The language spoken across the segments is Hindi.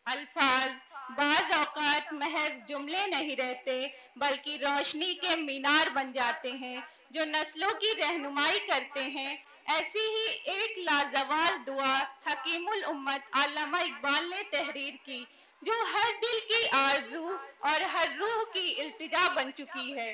अल्फाज बाज़ औक़ात महज जुमले नहीं रहते बल्कि रोशनी के मीनार बन जाते हैं जो नस्लों की रहनुमाई करते हैं। ऐसी ही एक लाजवाब दुआ हकीमुल उम्मत अल्लामा इकबाल ने तहरीर की, जो हर दिल की आरज़ू और हर रूह की इल्तिजा बन चुकी है।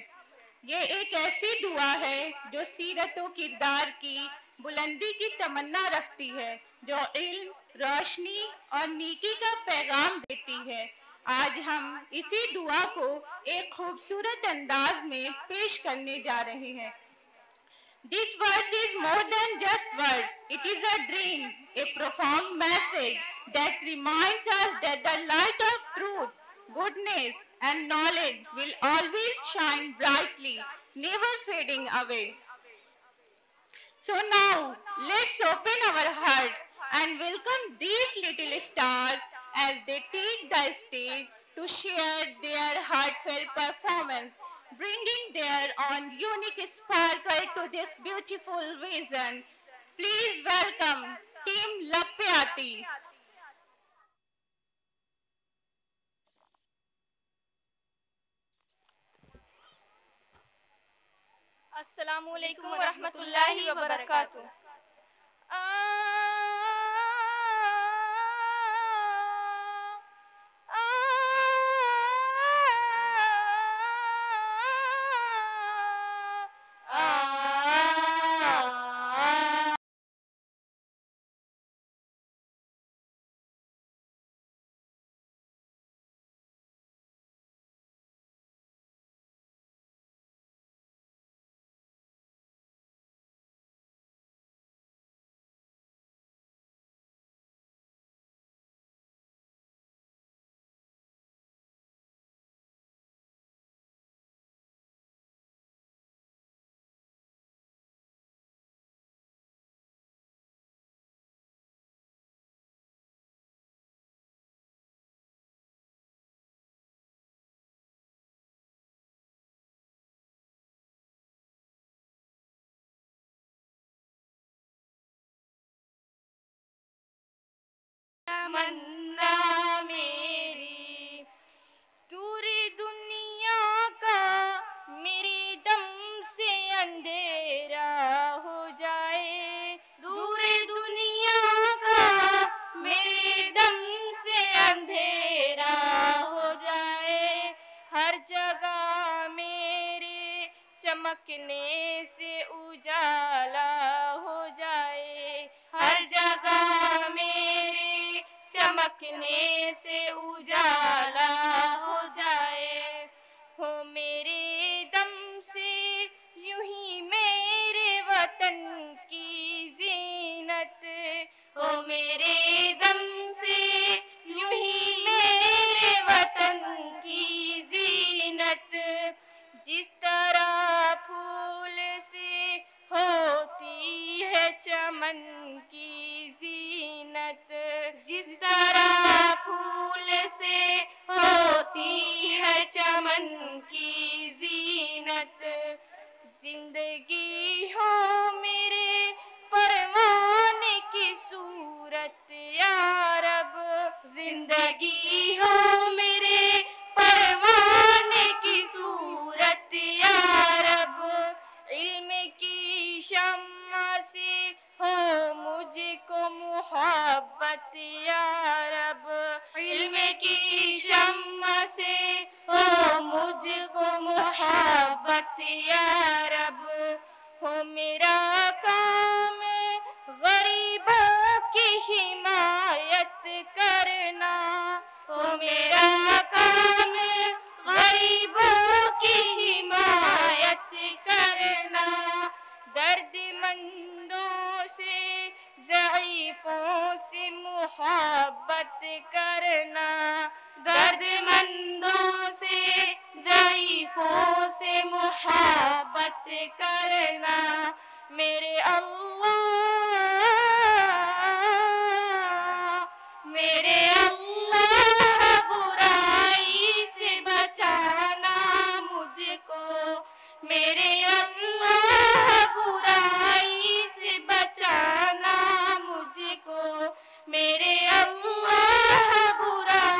ये एक ऐसी दुआ है जो सीरत व किरदार की बुलंदी की तमन्ना रखती है, जो इल्म, रोशनी और नेकी का पैगाम देती है। आज हम इसी दुआ को एक खूबसूरत अंदाज में पेश करने जा रहे हैं। This verse is more than just words. It is a dream, a profound message that reminds us that the light of truth, goodness and knowledge will always shine brightly, never fading away. So now, let's open our hearts and welcome these little stars as they take the stage to share their heartfelt performance, bringing their own unique sparkle to this beautiful vision. Please welcome Team Lapyati. अस्सलामुअलैकुम वरहमतुल्लाहि वबरकातुहू। तमन्ना मेरी दूरी दुनिया का मेरे दम से अंधेरा हो जाए, दूरी दुनिया का मेरे दम से अंधेरा हो जाए, हर जगह मेरे चमकने से उजाला हो जाए, हर जगह मेरे चमकने से उजाला हो जाए, हो मेरे दम से यूं ही मेरे वतन की जीनत, हो मेरे दम से यूं ही मेरे वतन की जीनत, जिस तरह फूल से होती है चमन की जीनत, जिस तरह फूल से होती है चमन की जीनत, जिंदगी हो मेरे परवाने की सूरत या रब, जिंदगी हो मेरे परवाने की सूरत या रब, इल्म की शम्मा से हो मुझको मुहब्बत या रब, इल्म की शम्मा से हो मुझको मुहब्बत या रब, हो मेरा काम गरीबों की हिमायत करना, हो मेरा काम गरीबों की हिमायत करना, दर्दमंदों से ज़ईफ़ों से मुहब्बत करना, दर्दमंदों से ज़ईफ़ों से मुहब्बत करना, मेरे अल्लाह, मेरे अल्लाह बुराई से बचाना मुझको, मेरे अल्लाह बुराई से बचाना मुझको, मेरे अल्लाह बुराई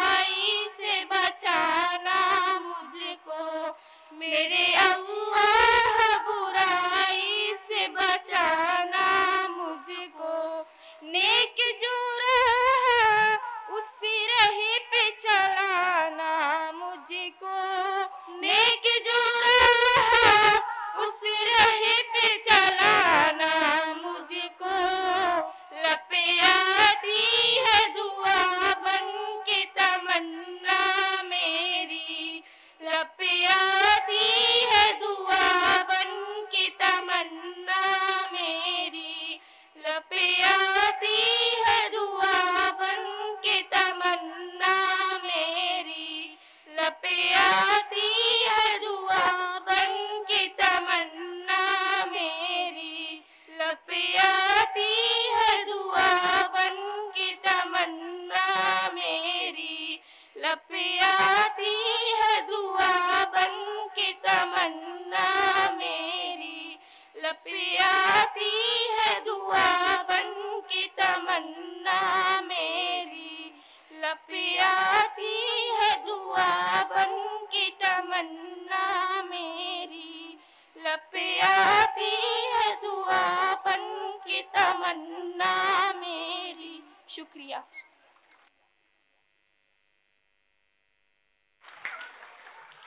लब पे आती है दुआ बन के तमन्ना मेरी, लब पे आती है दुआ बन के तमन्ना मेरी। शुक्रिया।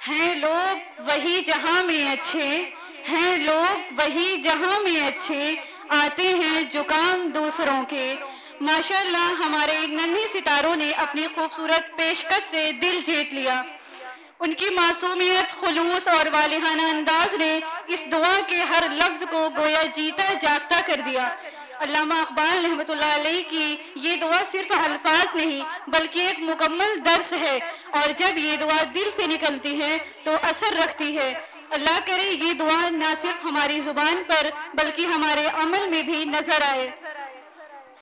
हैं लोग वही जहां में अच्छे, हैं लोग वही जहां में अच्छे, आते हैं जो काम दूसरों के। माशाल्लाह हमारे नन्हे सितारों ने अपनी खूबसूरत पेशकश से दिल जीत लिया। उनकी मासूमियत, खुलूस और वालिहाना अंदाज ने इस दुआ के हर लफ्ज को गोया जीता जागता कर दिया। अल्लामा इकबाल रहमतुल्लाह अलैह की ये दुआ सिर्फ अल्फाज नहीं बल्कि एक मुकम्मल दर्स है, और जब ये दुआ दिल से निकलती है तो असर रखती है। अल्लाह करे ये दुआ ना सिर्फ हमारी जुबान पर बल्कि हमारे अमल में भी नजर आए।